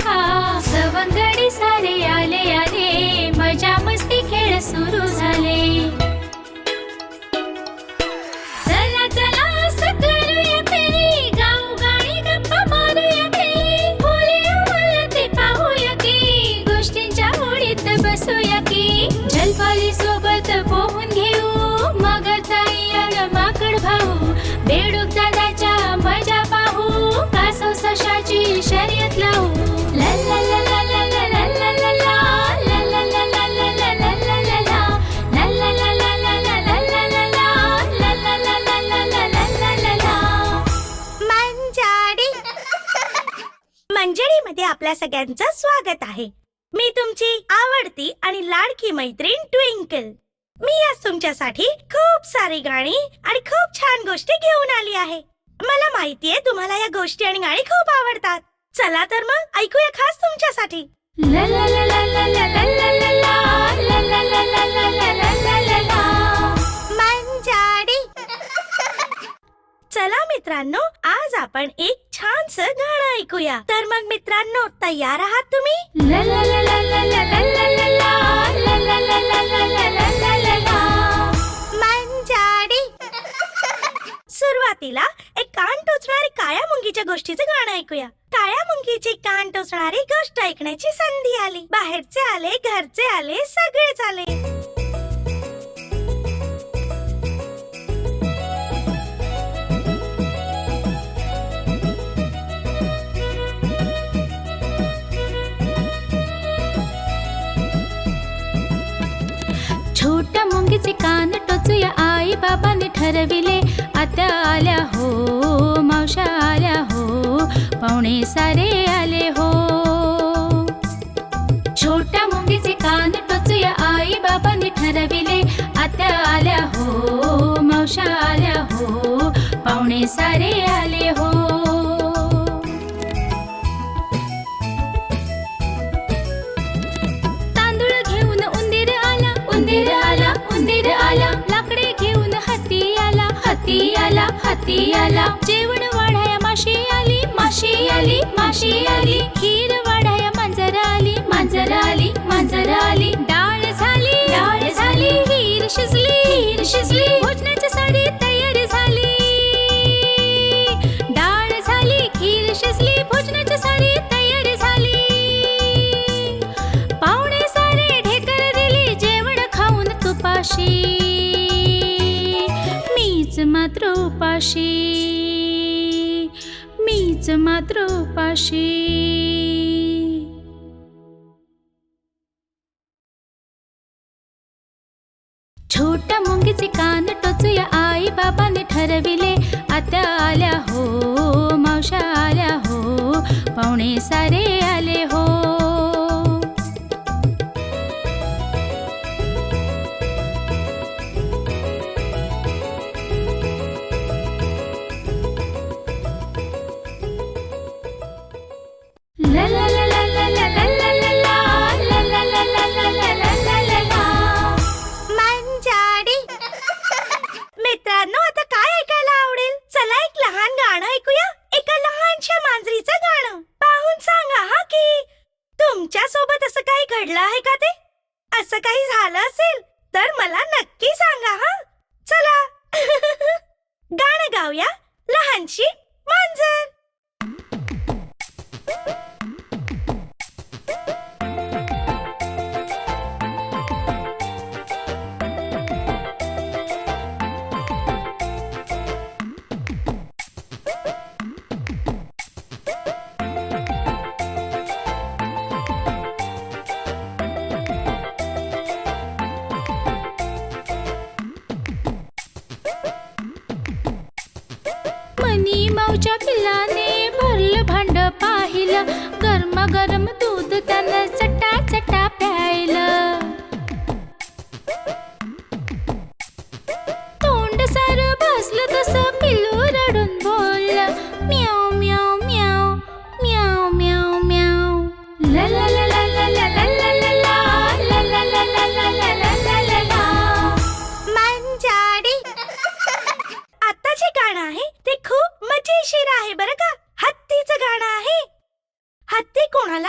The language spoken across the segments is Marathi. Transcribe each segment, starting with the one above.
पहा, सवंगडी सारे आले आले, मजा मस्ती खेळ सुरू झाले. चला चला सकरूया खेळी, गाऊ गाणी गप्पा मारूया खेळी, बोलूया बोलते पाहूया की, गोष्टींच्या होडीत बसूया की. जलपाली सोबत पोहून घेऊ, मगर ताई आणि माकड भाऊ, बेडूक दादाच्या मजा पाहू, कासव सशाची शर्यत लावू. ला ला ला ला ला ला ला ला ला ला, ला ला ला ला ला ला ला ला ला ला, ला ला ला ला ला ला ला ला ला ला, ला ला ला ला ला ला ला ला ला. मंजारी मंजरीमध्ये आपल्या सगळ्यांचं स्वागत आहे. मी तुमची आवडती आणि लाडकी मैत्रीण ट्विंकल. मी आज तुमच्यासाठी खूप सारी गाणी आणि खूप छान गोष्टी घेऊन आली आहे. मला माहितीये तुम्हाला या गोष्टी आणि गाणी खूप आवडतात. चला तर मग ऐकूया खास तुमच्यासाठी. ला ला ला ला ला ला ला ला ला ला, ला ला ला ला ला ला ला ला ला ला. मंजारी चला मित्रांनो, आज आपण एक छानसं गाणं ऐकूया. तर मग मित्रांनो, तयार आहात तुम्ही? ला ला ला ला ला ला ला ला ला ला, ला ला ला ला ला ला ला ला ला ला. मंजारी सुरुवातीला एक कान टोचणारी काळ्या मुंगीच्या गोष्टीचं गाणं ऐकूया. काळ्या मुंगीची कान टोचणारी गोष्ट ऐकण्याची संधी आली. बाहेरचे आले, घरचे आले, सगळेच आले. छोट्या मुंगीचे कान टोचूया, आई बाबांनी ठरविले. आत्या आल्या हो, मावश्या आल्या हो, पाहुणे सारे आले हो. छोट्या मुंगीचे कान टोचूया, आई बाबांनी ठरविले. आत्या आल्या हो, मावश्या आल्या हो, पाहुणे सारे आले हो. उंदीर आला, उंदीर आला, लाकडे घेऊन हत्ती आला, हत्ती आला, हत्ती आला. जेवण वाढाया माशी आली, माशी आली, माशी आली. खीर वाढाया मांजर आली, मांजर आली, मांजर आली. डाळ झाली, डाळ झाली, खीर शिजली, खीर शिजली. भोजनाची साडी तयार झाली. डाळ झाली, खीर शिजली, भोजनाची साडी तयार झाली. पाहुणे सारे ढेकर दिली, जेवण खाऊन तुपाशी, मीच मात्र उपाशी, मीच मात्र उपाशी. छोट्या मुंगीचे कान टोचूया, आई बाबांनी ठरविले. आत्या आल्या हो, मावश्या आल्या हो, पाहुणे सारे आले हो. ला ला ला ला ला ला ला ला ला ला, ला ला ला ला ला ला ला ला ला ला. मंजारी मित्रांनो, आता काय ऐकायला आवडेल? चला एक लहान गाणं ऐकूया. एका लहानशा मांजरीचं गाणं. पाहून सांगा हा की तुमच्या सोबत असं काही घडलं आहे का? ते असं काही झालं असेल तर मला नक्की सांगा हा. चला गाणं गाऊया, लहानशी मांजर. मनी माऊच्या पिल्लाने भरलं भांड पाहिलं, गरमागरम दूध त्यानं चटा चटा प्यायलं. तोंड सारं भासलं तसं पिल्लू रडून बोललं, म्याव म्याव म्याव म्याव म्याव म्याव. ला ला ला ला ला ला ला ला ला ला, ला ला ला ला ला ला ला ला ला ला. मंजारी आता जे गाणं आहे ते खूप मजेशीर आहे बरं का. हत्तीचं गाणं आहे. हत्ती कोणाला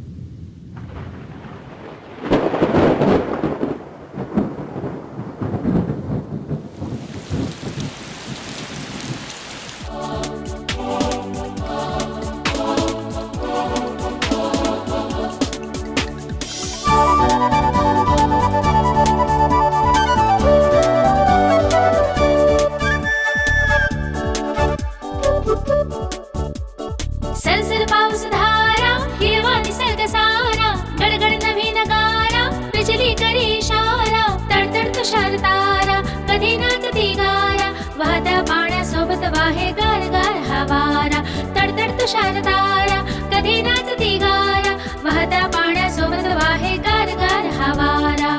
वाहे गार गार हा वारा, तडतड तुषार तारा, कधी नाचती गारा, वाहत्या पाण्यासोबत वाहे गार गार हा वारा.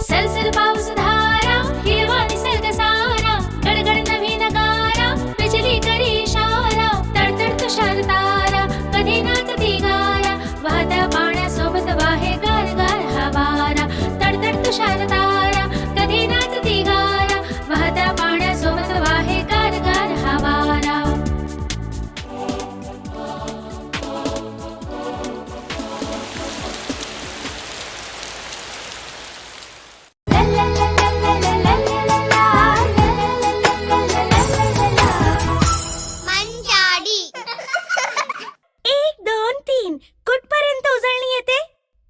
सरसर पाऊस धारा, हिरवा निसर्ग सारा, गडगड नवीन गारा, बिजली करी इशारा, तडतड तुषार तारा, कधी नाचती गारा, वाहत्या पाण्यासोबत वाहे गार गार हा वारा, तडतड तुषार तारा, कधी नाचती गारा, वाहत्या पाण्यासोबत वाहे गार गार हा वारा. एक दोन तीन कुठपर्यंत उजळणी येते?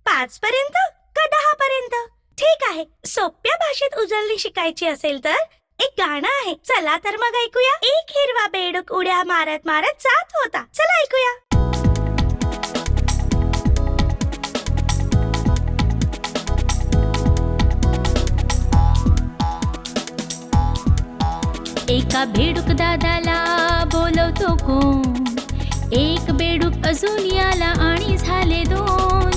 5 पर्यंत का 10 पर्यंत? ठीक आहे, सोप्या भाषेत उजळणी शिकायची असेल तर एक गाणं आहे, चला तर मग ऐकूया. एक हिरवा बेडूक उड्या मारत मारत जात होता. चला ऐकूया. एका बेडूक दादाला बोलवतो कोण, एक बेडूक अजून आला आणि झाले दोन.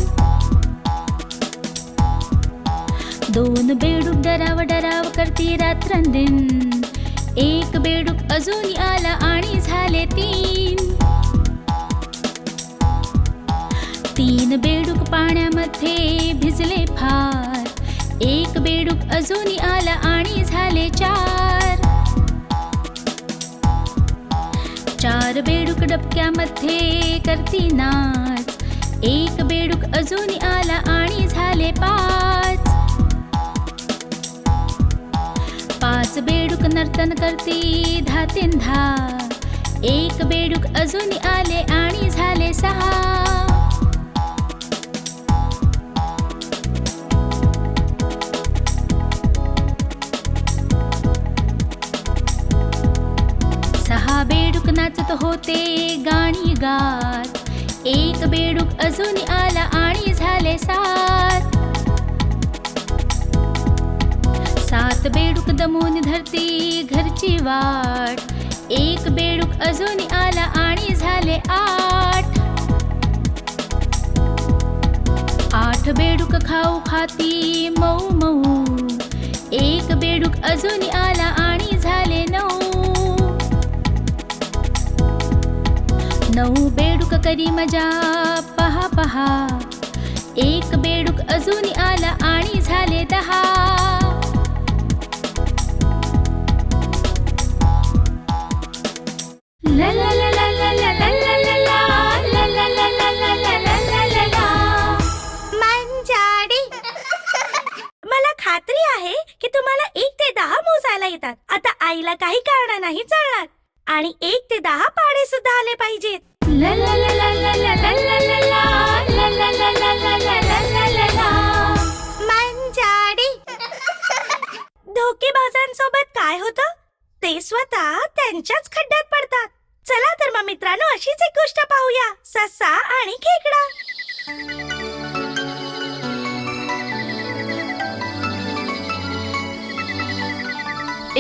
दोन बेडूक डराव डराव करती रात्रंदिन, एक बेडूक अजून आला आणि झाले तीन. तीन बेडूक पाण्यामध्ये भिजले फार, एक बेडूक अजून आला आणि झाले चार. चार बेडूक डबक्यामध्ये करती नाच, एक बेडूक अजून आला आणि झाले 5. 5 बेडूक नर्तन करती धातींधा, एक बेडूक अजून आले आणि झाले 6. सहा बेडूक नाचत होते गाणी गात, एक बेडूक अजून आला आणि झाले 7. 7 बेडूक दमून धरती घरची वाट, एक बेडूक अजून आला आणि झाले 8. 8 बेडूक खाऊ खाती मऊ मऊ, एक बेडूक अजून आला आणि झाले 9. 9 बेडूक करी मजा पहा पहा, एक बेडूक अजून आला आणि झाले 10. ला ला ला ला ला ला ला ला ला ला ला ला ला ला ला ला ला ला. मंजाडी. मला खात्री आहे की तुम्हाला 1 ते 10 मोजायला येतात. आता आईला काही कारण नाही चालणार आणि 1 ते 10 पाढे सुद्धा आले पाहिजेत. ला ला ला ला ला ला ला ला ला ला ला ला ला ला ला ला ला ला ला. मंजाडी. धोकेबाजांसोबत काय होतं? ते स्वतः त्यांच्याच खड्ड्यात पडतात. चला तर मग मित्रांनो, अशीच एक गोष्ट पाहूया, ससा आणि खेकडा.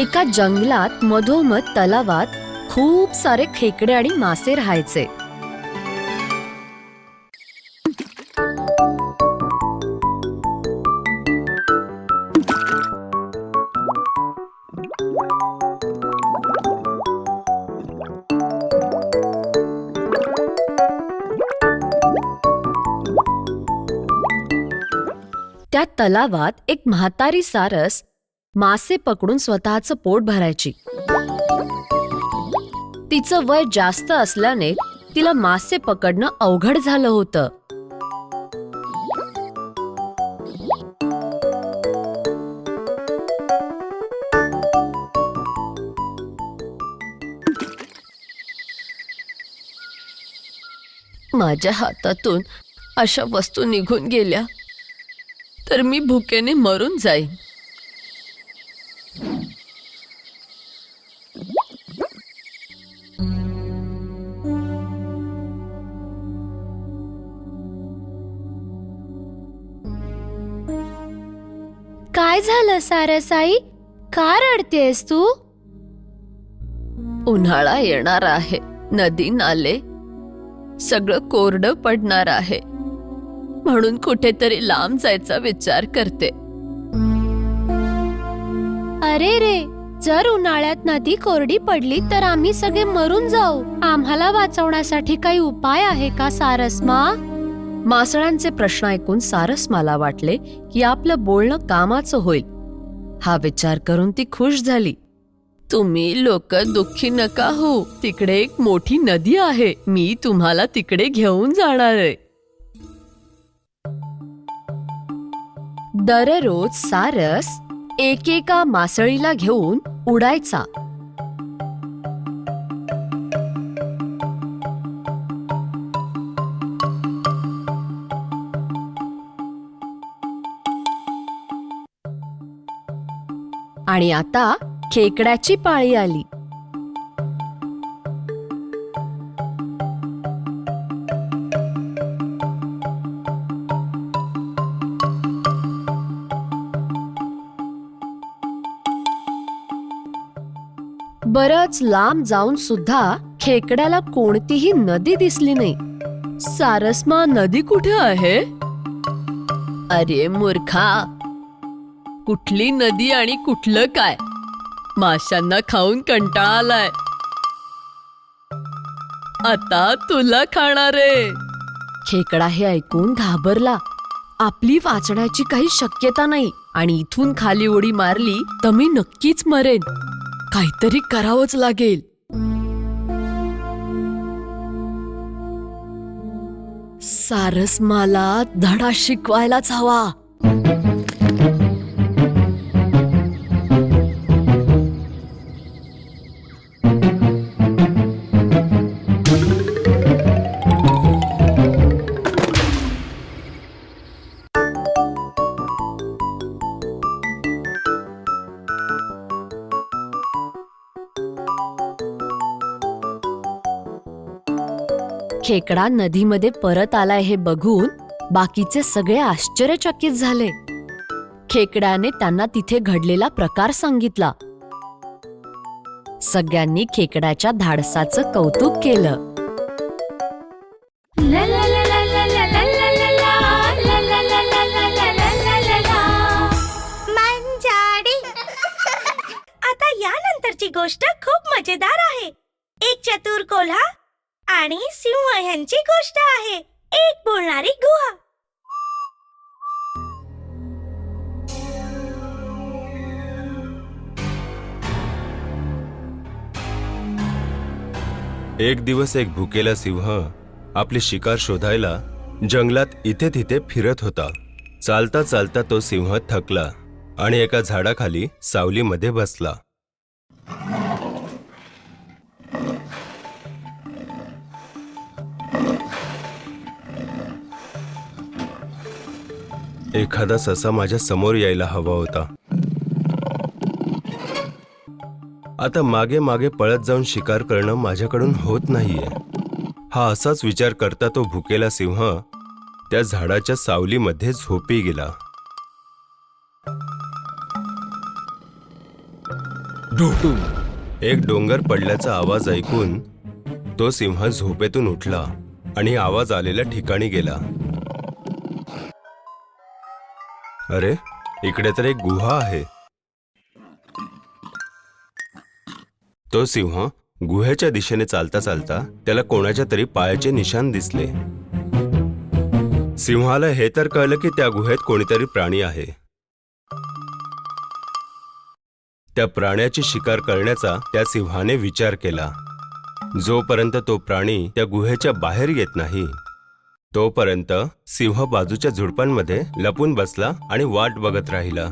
एका जंगलात मधोमध तलावात खूप सारे खेकडे आणि मासे राहायचे. त्या तलावात एक म्हातारी सारस मासे पकडून स्वतःचं पोट भरायची. तिचं वय जास्त असल्याने तिला मासे पकडणं अवघड झालं होतं. माझ्या हातातून अशा वस्तू निघून गेल्या तर मी भुकेने मरून जाईन. काय झालं सारसाई? का रडतेस तू? उन्हाळा येणार आहे, नदी नाले सगळं कोरडं पडणार आहे, म्हणून कुठेतरी लांब जायचा विचार करते. अरे रे, जर उन्हाळ्यात नदी कोरडी पडली तर आम्ही सगळे मरून जाऊ. आम्हाला वाचवण्यासाठी काही उपाय आहे का सारसमा? मासळांचे प्रश्न ऐकून सारसमाला वाटले की आपलं बोलणं कामाचं होईल. हा विचार करून ती खुश झाली. तुम्ही लोक दुःखी नका हो, तिकडे एक मोठी नदी आहे, मी तुम्हाला तिकडे घेऊन जाणार आहे. दररोज सारस एकेका मासळीला घेऊन उडायचा. आणि आता खेकड्याची पाळी आली. बरंच लांब जाऊन सुद्धा खेकड्याला कोणतीही नदी दिसली नाही. सारसमा, नदी कुठे आहे? अरे मूर्खा, कुठली नदी आणि कुठलं काय? माशांना खाऊन कंटाळा आलाय, आता तुला खाणार आहे. खेकडा हे ऐकून घाबरला. आपली वाचण्याची काही शक्यता नाही आणि इथून खाली उडी मारली तर मी नक्कीच मरेन. काहीतरी करावंच लागेल. सारसमाला धडा शिकवायलाच हवा. खेकडा नदीमध्ये परत आलाय हे बघून बाकीचे सगळे आश्चर्यचकित झाले. खेकड्याने त्यांना तिथे घडलेला प्रकार सांगितला. सगळ्यांनी खेकड्याच्या धाडसाचं कौतुक केलं. ला ला ला ला ला ला ला ला ला ला ला ला ला ला ला ला ला ला ला. मंजाडी. आता यानंतरची गोष्ट खूप मजेदार आहे. एक चतुर कोल्हा आणि सिंह यांची गोष्ट आहे. एक बोलणारी गुहा. एक दिवस एक भुकेला सिंह आपली शिकार शोधायला जंगलात इथे तिथे फिरत होता. चालता चालता तो सिंह थकला आणि एका झाडाखाली सावलीमध्ये बसला. एखादा ससा माझ्या समोर यायला हवा होता. आता मागे मागे पळत जाऊन शिकार करणं माझ्याकडून होत नाहीये. हा असाच विचार करता तो भुकेला सिंह त्या झाडाच्या सावलीमध्ये झोपी गेला. एक डोंगर पडल्याचा आवाज ऐकून तो सिंह झोपेतून उठला आणि आवाज आलेल्या ठिकाणी गेला. अरे, इकडे तर एक गुहा आहे. तो सिंह गुहेच्या दिशेने चालता चालता त्याला कोणाच्या तरी पायाचे निशाण दिसले. सिंहाला हे तर कळलं की त्या गुहेत कोणीतरी प्राणी आहे. त्या प्राण्याची शिकार करण्याचा त्या सिंहाने विचार केला. जोपर्यंत तो प्राणी त्या गुहेच्या बाहेर येत नाही तोपर्यंत सिंह बाजूच्या झुडपांमध्ये लपून बसला आणि वाट बघत राहिला.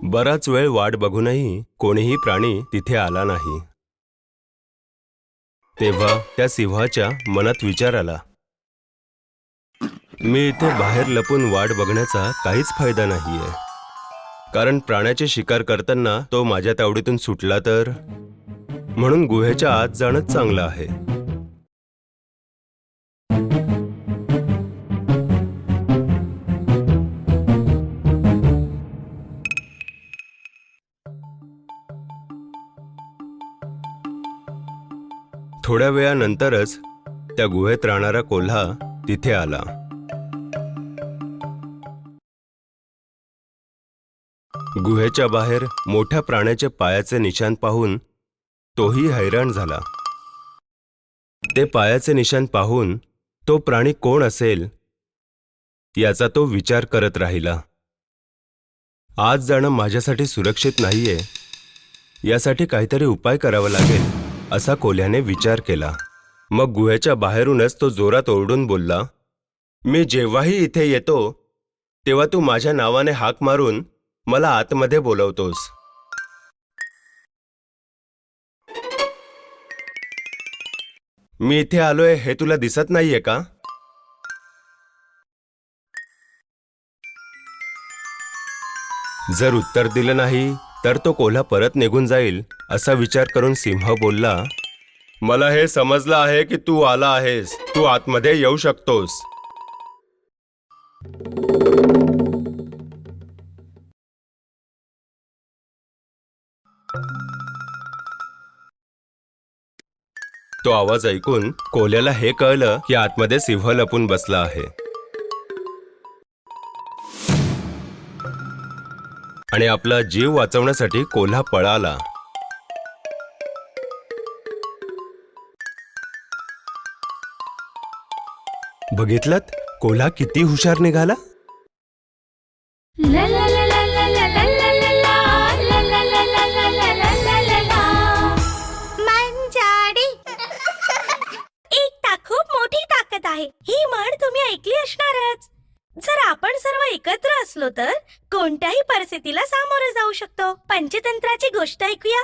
बराच वेळ वाट बघूनही कोणीही प्राणी तिथे आला नाही. तेव्हा त्या सिंहाच्या मनात विचार आला, मी इथे बाहेर लपून वाट बघण्याचा काहीच फायदा नाहीये. कारण प्राण्याची शिकार करताना तो माझ्या तावडीतून सुटला तर, म्हणून गुहेच्या आत जाणंच चांगलं आहे. थोड्या वेळानंतरच त्या गुहेत राहणारा कोल्हा तिथे आला. गुहेच्या बाहेर मोठ्या प्राण्याचे पायाचे निशाण पाहून तोही हैराण झाला. ते पायाचे निशाण पाहून तो प्राणी कोण असेल याचा तो विचार करत राहिला. आज जाणं माझ्यासाठी सुरक्षित नाहीये, यासाठी काहीतरी उपाय करावा लागेल असा कोल्ह्याने विचार केला. मग गुहेच्या बाहेरूनच तो जोरात ओरडून बोलला, मी जेव्हाही इथे येतो तेव्हा तू माझ्या नावाने हाक मारून मला आतमध्ये बोलवतोस. मी इथे आलोय हे तुला दिसत नाहीये का? जर उत्तर दिलं नाही तर तो कोल्हा परत निघून जाईल असा विचार करून सिंह बोलला, मला हे समजलं आहे की तू आला आहेस, तू आतमध्ये येऊ शकतोस. तो आवाज ऐकून कोल्ह्याला हे कळलं की आतमध्ये सिंह लपून बसला आहे आणि आपला जीव वाचवण्यासाठी कोल्हा पळाला. बघितलत कोल्हा किती हुशार निघाला. ला ला ला ला ला ला ला ला ला ला ला ला ला ला ला ला ला ला ला. मंजाडी. एकता खूप मोठी ताकद आहे ही म्हण तुम्ही ऐकली असणारच. जर आपण सर्व एकत्र असलो तर कोणत्याही परिस्थितीला सामोरं जाऊ शकतो. पंचतंत्राची गोष्ट ऐकूया.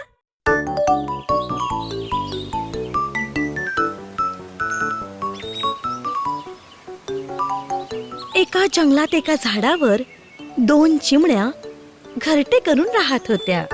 एका जंगलात एका झाडावर 2 चिमण्या घरटे करून राहत होत्या.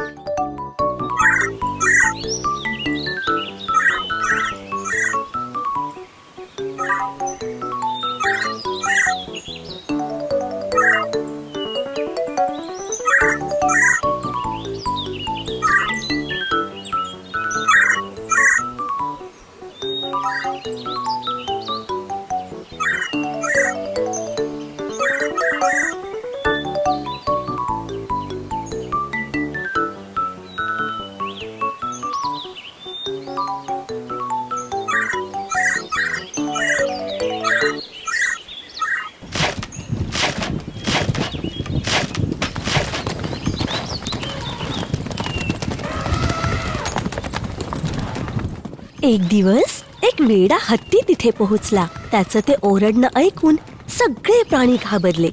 एक दिवस एक वेडा हत्ती तिथे पोहोचला. त्याचं ते ओरडणं ऐकून सगळे प्राणी घाबरले.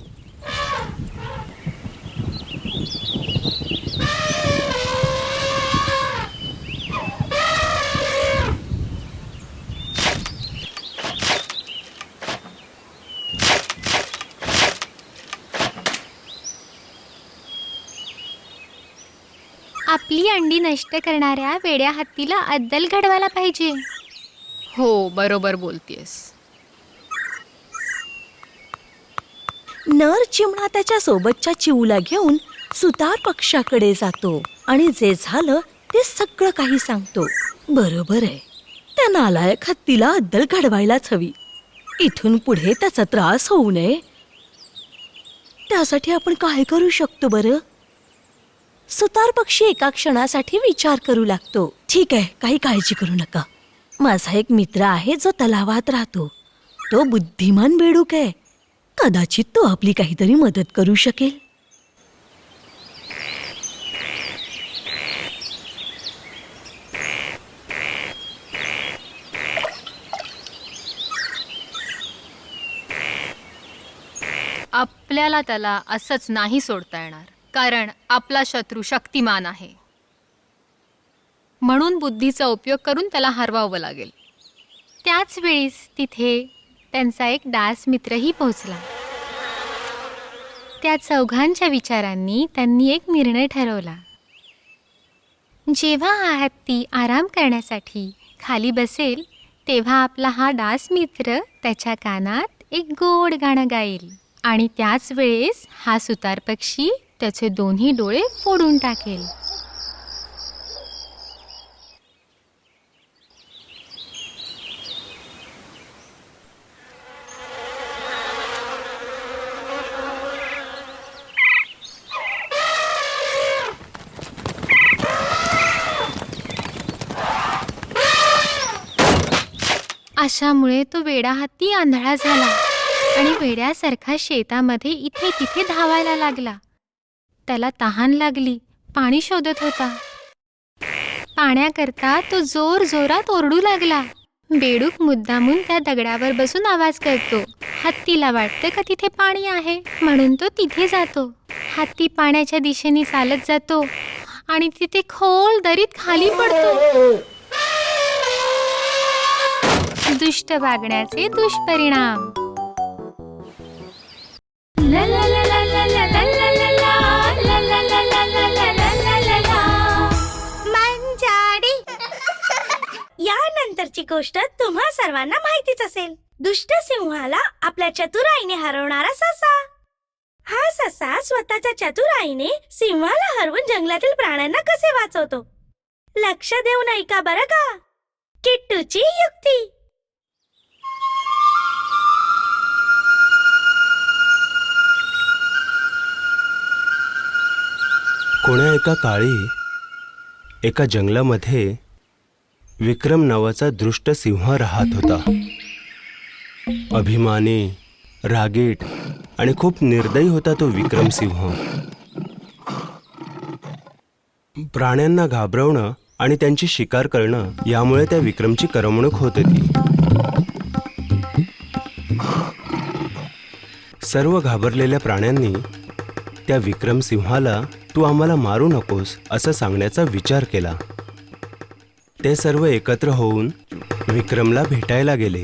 आपली अंडी नष्ट करणाऱ्या वेड्या हत्तीला अद्दल घडवायला पाहिजे. हो, बरोबर बोलतेस. नर चिमणा त्याच्या सोबतच्या चिऊला घेऊन सुतार पक्षाकडे जातो आणि जे झालं ते सगळं काही सांगतो. बरोबर आहे, त्या नालायक हत्तीला अद्दल घडवायलाच हवी. इथून पुढे त्याचा त्रास होऊ नये त्यासाठी आपण काय करू शकतो बरं? सुतार पक्षी एका क्षणासाठी विचार करू लागतो. ठीक आहे, काही काळजी करू नका. माझा एक मित्र आहे जो तलावात राहतो. तो बुद्धिमान बेडूक आहे. कदाचित तो आपली काहीतरी मदत करू शकेल. आपल्याला त्याला असंच नाही सोडता येणार, कारण आपला शत्रू शक्तिमान आहे. म्हणून बुद्धीचा उपयोग करून त्याला हरवावं लागेल. त्याच वेळीस तिथे त्यांचा एक डास मित्रही पोहोचला. त्या चौघांच्या विचारांनी त्यांनी एक निर्णय ठरवला. जेव्हा हा हत्ती आराम करण्यासाठी खाली बसेल तेव्हा आपला हा डास मित्र त्याच्या कानात एक गोड गाणं गाईल आणि त्याच वेळेस हा सुतार पक्षी त्याचे दोन्ही डोळे फोडून टाकेल. अशामुळे तो वेडा हत्ती आंधळा झाला आणि वेड्यासारखा शेतामध्ये इथे तिथे धावायला लागला. त्याला तहान लागली, पाणी शोधत होता. पाण्याकरता तो जोर जोरात ओरडू लागला. बेडूक मुद्दामून त्या दगडावर बसून आवाज करतो. हत्तीला वाटतं का तिथे पाणी आहे म्हणून तो तिथे जातो. हत्ती पाण्याच्या दिशेने चालत जातो आणि तिथे खोल दरीत खाली पडतो. दुष्ट वागण्याचे दुष्परिणाम. ला ला ला ला ला ला ला ला ला ला ला ला ला ला ला ला ला ला ला. मंजाडी. यानंतरची गोष्ट तुम्हा सर्वांना माहितीच असेल. दुष्ट सिंहाला आपल्या चतुराईने हरवणारा ससा. हा ससा स्वतःच्या चतुराईने सिंहाला हरवून जंगलातील प्राण्यांना कसे वाचवतो लक्ष देऊन ऐका बरं का. किट्टूची युक्ती. कोण्या एका काळी एका जंगलामध्ये विक्रम नावाचा दृष्ट सिंह राहत होता. अभिमानी, रागीट आणि खूप निर्दयी होता तो विक्रम सिंह. प्राण्यांना घाबरवणं आणि त्यांची शिकार करणं यामुळे त्या विक्रमची करमणूक होत होती. सर्व घाबरलेल्या प्राण्यांनी त्या विक्रम सिंहाला तू आम्हाला मारू नकोस असं सांगण्याचा विचार केला. ते सर्व एकत्र होऊन विक्रमला भेटायला गेले.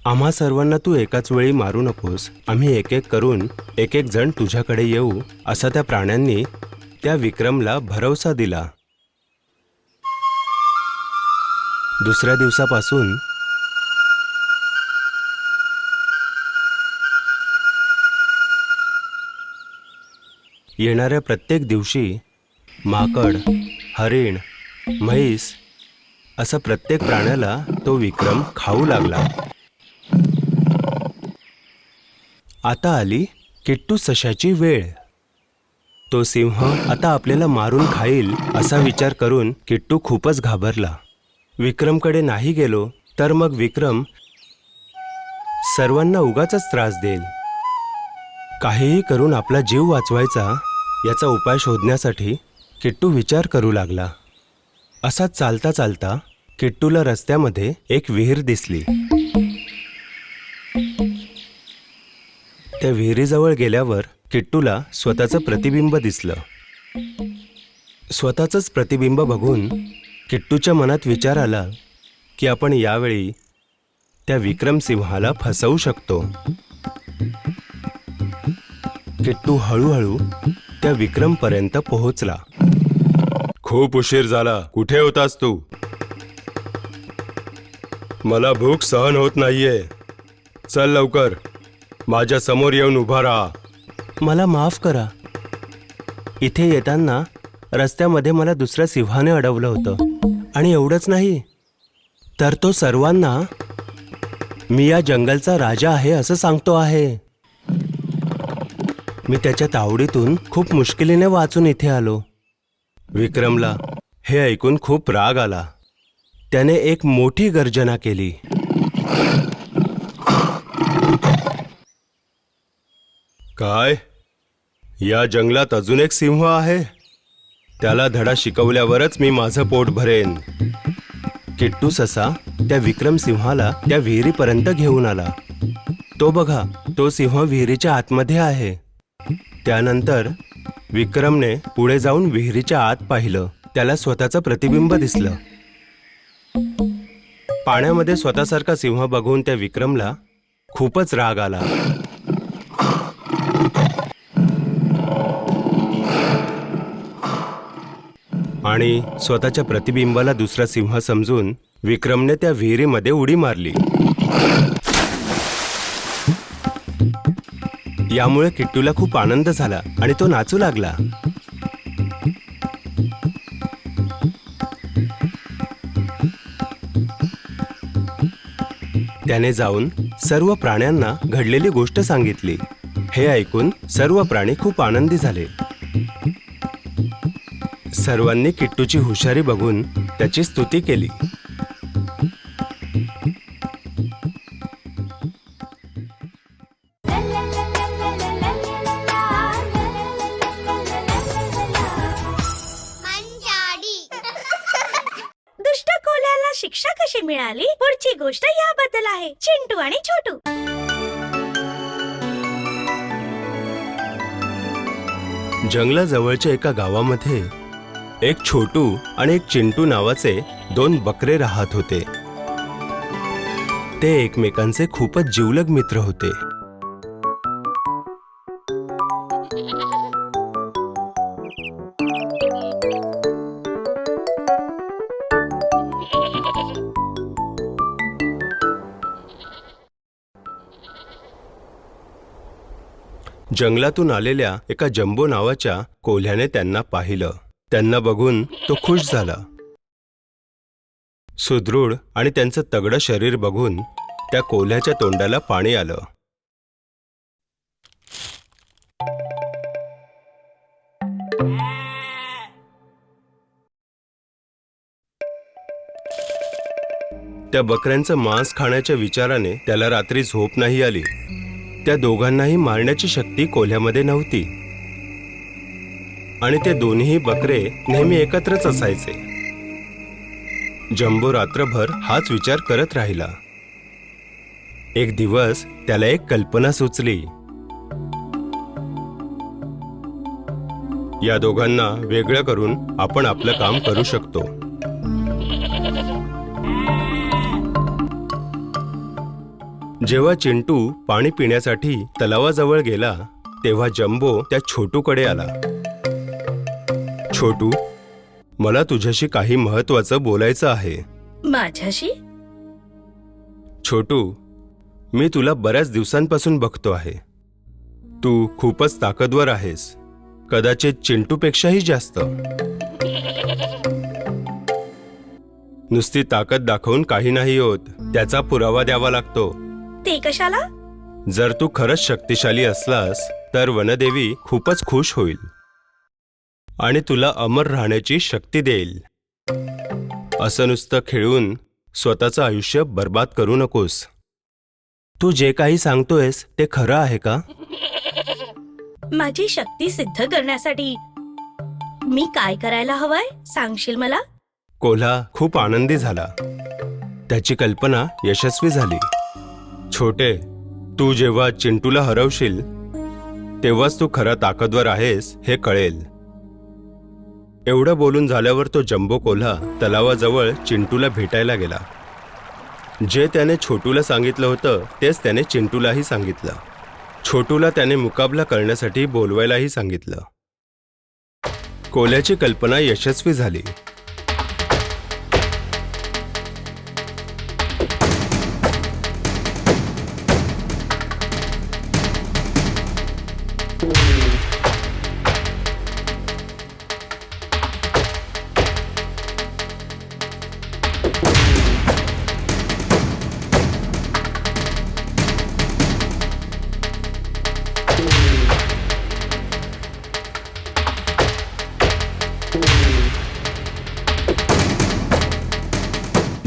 आम्हा सर्वांना तू एकाच वेळी मारू नकोस, आम्ही एक एक करून एक एक जण तुझ्याकडे येऊ असा त्या प्राण्यांनी त्या विक्रमला भरवसा दिला. दुसऱ्या दिवसापासून येणाऱ्या प्रत्येक दिवशी माकड, हरिण, म्हैस असं प्रत्येक प्राण्याला तो विक्रम खाऊ लागला. आता आली किट्टू सशाची वेळ. तो सिंह आता आपल्याला मारून खाईल असा विचार करून किट्टू खूपच घाबरला. विक्रमकडे नाही गेलो तर मग विक्रम सर्वांना उगाचच त्रास देईल. काहीही करून आपला जीव वाचवायचा याचा उपाय शोधण्यासाठी किट्टू विचार करू लागला. असाच चालता चालता किट्टूला रस्त्यामध्ये एक विहीर दिसली. त्या विहिरीजवळ गेल्यावर किट्टूला स्वतःचं प्रतिबिंब दिसलं. स्वतःचंच प्रतिबिंब बघून किट्टूच्या मनात विचार आला की आपण यावेळी त्या विक्रम सिंहाला फसवू शकतो. किट्टू हळूहळू त्या विक्रमपर्यंत पोहोचला. खूप उशीर झाला, कुठे होतास तू? मला भूक सहन होत नाहीये, चल लवकर माझ्या समोर येऊन उभा राहा. मला माफ करा, इथे येताना रस्त्यामध्ये मला दुसऱ्या सिंहाने अडवलं होतं आणि एवढंच नाही तर तो सर्वांना मी या जंगलचा राजा आहे असं सांगतो आहे. मी त्याच्या तावडीतून खूप मुश्किलीने वाचून इथे आलो. विक्रमला हे ऐकून खूप राग आला. त्याने एक मोठी गर्जना केली. काय? या जंगलात अजून एक सिंह आहे? त्याला धडा शिकवल्यावरच मी माझं पोट भरेन. किट्टू ससा त्या विक्रम सिंहाला त्या विहिरीपर्यंत घेऊन आला. तो बघा, तो सिंह विहिरीच्या आतमध्ये आहे. त्यानंतर विक्रमने पुढे जाऊन विहिरीच्या आत पाहिलं. त्याला स्वतःचं प्रतिबिंब दिसलं. पाण्यामध्ये स्वतःसारखा सिंह बघून त्या विक्रमला खूपच राग आला. आणि स्वतःच्या प्रतिबिंबाला दुसरा सिंह समजून विक्रमने त्या विहिरीमध्ये उडी मारली. यामुळे किट्टूला खूप आनंद झाला आणि तो नाचू लागला. त्याने जाऊन सर्व प्राण्यांना घडलेली गोष्ट सांगितली. हे ऐकून सर्व प्राणी खूप आनंदी झाले. सर्वांनी किट्टूची हुशारी बघून त्याची स्तुती केली. दुष्ट कोल्ह्याला शिक्षा कशी मिळाली पुढची गोष्ट याबद्दल आहे. चिंटू आणि छोटू. जंगलाजवळच्या एका गावामध्ये एक छोटू आणि एक चिंटू नावाचे 2 बकरे राहत होते. ते एकमेकांचे खूपच जिवलग मित्र होते. जंगलातून आलेल्या एका जंबो नावाच्या कोल्ह्याने त्यांना पाहिलं. त्यांना बघून तो खुश झाला. सुदृढ आणि त्यांचं तगडं शरीर बघून त्या कोल्ह्याच्या तोंडाला पाणी आलं. त्या बकऱ्यांचं मांस खाण्याच्या विचाराने त्याला रात्री झोप नाही आली. त्या दोघांनाही मारण्याची शक्ती कोल्ह्यामध्ये नव्हती आणि ते दोन्ही बकरे नेहमी एकत्रच असायचे. जंबो रात्रभर हाच विचार करत राहिला. एक दिवस त्याला एक कल्पना सुचली. या दोघांना वेगळं करून आपण आपलं काम करू शकतो. जेव्हा चिंटू पाणी पिण्यासाठी तलावाजवळ गेला तेव्हा जंबो त्या छोटूकडे आला. छोटू, मला तुझ्याशी काही महत्वाचं बोलायचं आहे. माझ्याशी? छोटू, मी तुला बऱ्याच दिवसांपासून बघतो आहे. तू खूपच ताकदवर आहेस, कदाचित चिंटूपेक्षाही जास्त. नुसती ताकद दाखवून काही नाही होत, त्याचा पुरावा द्यावा लागतो. ते कशाला? जर तू खरंच शक्तिशाली असलास तर वनदेवी खूपच खुश होईल आणि तुला अमर राहण्याची शक्ती देईल. असं नुसतं खेळून स्वतःचं आयुष्य बर्बाद करू नकोस. तू जे काही सांगतोयस ते खरं आहे का? माझी शक्ती सिद्ध करण्यासाठी मी काय करायला हवंय सांगशील मला? कोल्हा खूप आनंदी झाला. त्याची कल्पना यशस्वी झाली. छोटे, तू जेव्हा चिंटूला हरवशील तेव्हाच तू खरा ताकदवर आहेस हे कळेल. एवढं बोलून झाल्यावर तो जंबो कोल्हा तलावाजवळ चिंटूला भेटायला गेला. जे त्याने छोटूला सांगितलं होतं तेच त्याने चिंटूलाही सांगितलं. छोटूला त्याने मुकाबला करण्यासाठी बोलवायलाही सांगितलं. कोल्ह्याची कल्पना यशस्वी झाली.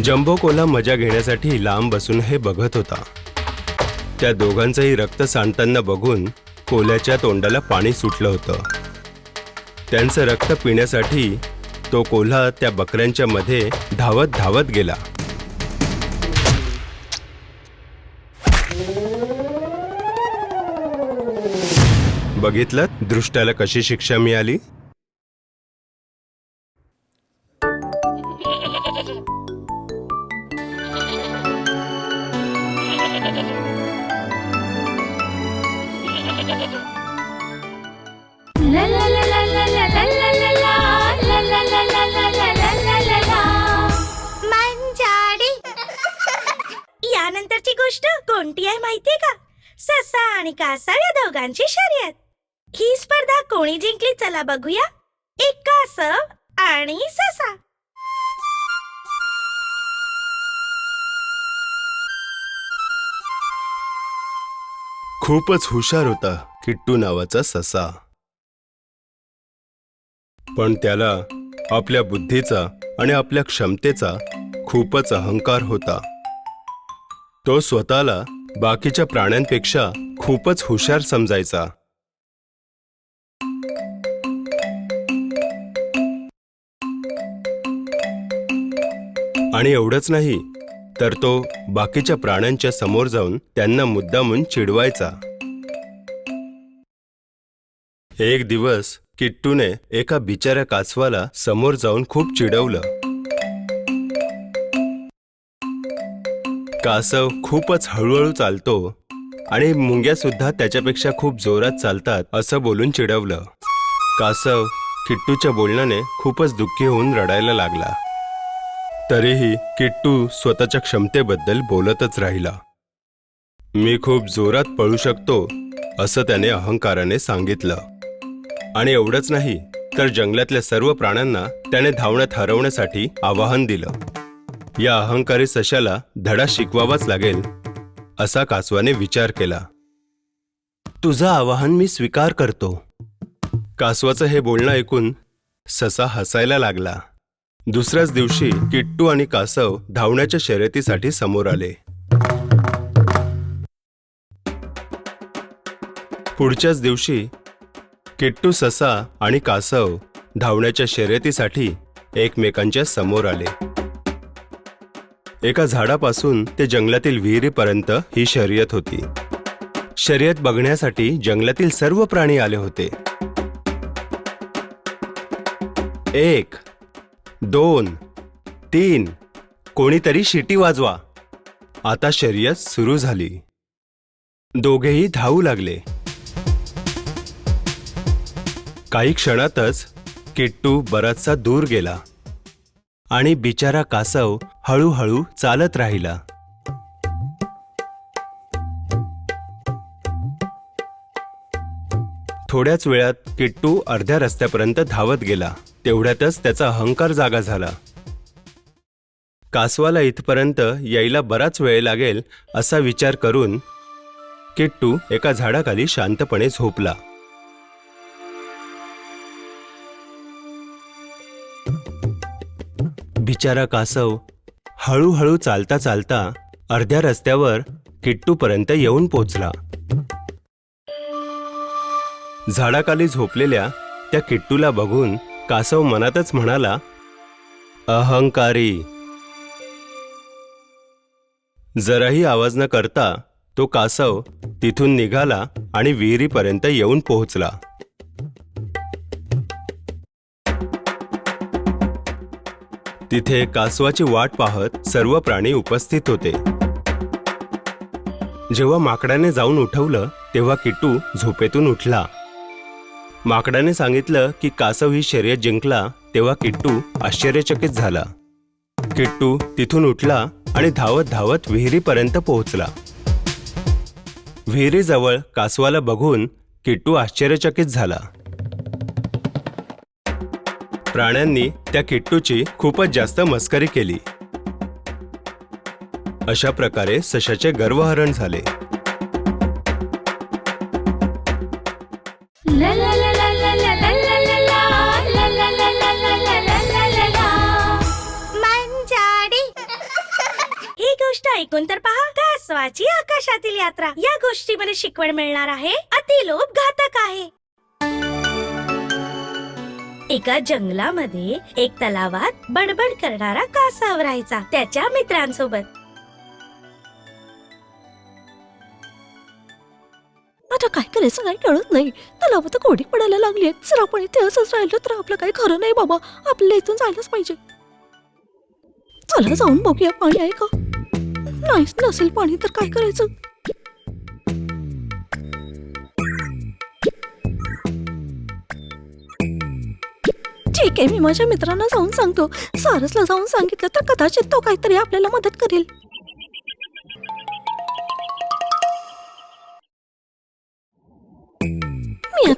जंबो कोल्हा मजा घेण्यासाठी लांब बसून हे बघत होता. त्या दोघांचंही रक्त सांडताना बघून कोल्ह्याच्या तोंडाला पाणी सुटलं होतं. त्यांचं रक्त पिण्यासाठी तो कोल्हा त्या बकऱ्यांच्या मध्ये धावत धावत गेला. बघितलं दृष्ट्याला कशी शिक्षा मिळाली? La la la la la la la la la la la la la la कासव या दोघांची शर्यत. ही स्पर्धा कोणी जिंकली चला बघूया. एक कासव आणि ससा. खूपच हुशार होता किट्टू नावाचा ससा. पण त्याला आपल्या बुद्धीचा आणि आपल्या क्षमतेचा खूपच अहंकार होता. तो स्वतःला बाकीच्या प्राण्यांपेक्षा खूपच हुशार समजायचा. आणि एवढंच नाही तर तो बाकीच्या प्राण्यांच्या समोर जाऊन त्यांना मुद्दामून चिडवायचा. एक दिवस किट्टूने एका बिचाऱ्या कासवाला समोर जाऊन खूप चिडवलं. कासव खूपच हळूहळू चालतो आणि मुंग्या सुद्धा त्याच्यापेक्षा खूप जोरात चालतात असं बोलून चिडवलं. कासव किट्टूच्या बोलण्याने खूपच दुःखी होऊन रडायला लागला. तरीही किट्टू स्वतःच्या क्षमतेबद्दल बोलतच राहिला. मी खूप जोरात पळू शकतो असं त्याने अहंकाराने सांगितलं. आणि एवढंच नाही तर जंगलातल्या सर्व प्राण्यांना त्याने धावण्यात हरवण्यासाठी आवाहन दिलं. या अहंकारी सशाला धडा शिकवावाच लागेल असा कासवाने विचार केला. तुझं आवाहन मी स्वीकार करतो. कासवाचं हे बोलणं ऐकून ससा हसायला लागला. दुसऱ्याच दिवशी किट्टू आणि कासव धावण्याच्या शर्यतीसाठी समोर आले. पुढच्याच दिवशी किट्टू, ससा आणि कासव धावण्याच्या शर्यतीसाठी एकमेकांच्या समोर आले. एका झाडापासून ते जंगलातील विहिरीपर्यंत ही शर्यत होती. शर्यत बघण्यासाठी जंगलातील सर्व प्राणी आले होते. 1, 2, 3 कोणीतरी शिटी वाजवा. आता शर्यत सुरू झाली. दोघेही धावू लागले. काही क्षणातच किट्टू बराचसा दूर गेला आणि बिचारा कासव हळूहळू चालत राहिला. थोड्याच वेळात किट्टू अर्ध्या रस्त्यापर्यंत धावत गेला. तेवढ्यातच त्याचा अहंकार जागा झाला. कासवाला इथपर्यंत यायला बराच वेळ लागेल असा विचार करून किट्टू एका झाडाखाली शांतपणे झोपला. बिचारा कासव हळूहळू चालता चालता अर्ध्या रस्त्यावर किट्टूपर्यंत येऊन पोचला. झाडाखाली झोपलेल्या त्या किट्टूला बघून कासव मनातच म्हणाला, अहंकारी. जराही आवाज न करता तो कासव तिथून निघाला आणि विहिरीपर्यंत येऊन पोहोचला. तिथे कासवाची वाट पाहत सर्व प्राणी उपस्थित होते. जेव्हा माकडाने जाऊन उठवलं तेव्हा किट्टू झोपेतून उठला. माकडाने सांगितलं की कासव ही शर्यत जिंकला तेव्हा किट्टू आश्चर्यचकित झाला. किट्टू तिथून उठला आणि धावत धावत विहिरीपर्यंत पोहोचला. विहिरीजवळ कासवाला बघून किट्टू आश्चर्यचकित झाला. प्राण्यांनी त्या किट्टूची खूपच जास्त मस्करी केली. अशा प्रकारे सशाचे गर्वहरण झाले. ला ला ला ला ला ला ला ला ला ला ला ला ला ला ला ला ला ला ला. मंजाडी. ही गोष्ट ऐकून तर पहा, कासवाची आकाशातील यात्रा. या गोष्टीमध्ये शिकवण मिळणार आहे, अतिलोभ घातक आहे. एका जंगलामध्ये एक तलावात बडबड करणारा कासव राहायचा त्याच्या मित्रांसोबत. आता काय करायचं काही कळत नाही. तलावात कोडी पडायला लागली. जर आपण इथे असंच राहिलो तर आपलं काही खरं नाही बाबा. आपल्याला इथून जायलाच पाहिजे. चला जाऊन बघूया पाणी आहे का. नाहीच नसेल पाणी तर काय करायचं. ठीक आहे, मी माझ्या मित्रांना जाऊन सांगतो. सारसला जाऊन सांगितलं तर कदाचित तो काहीतरी आपल्याला मदत करेल.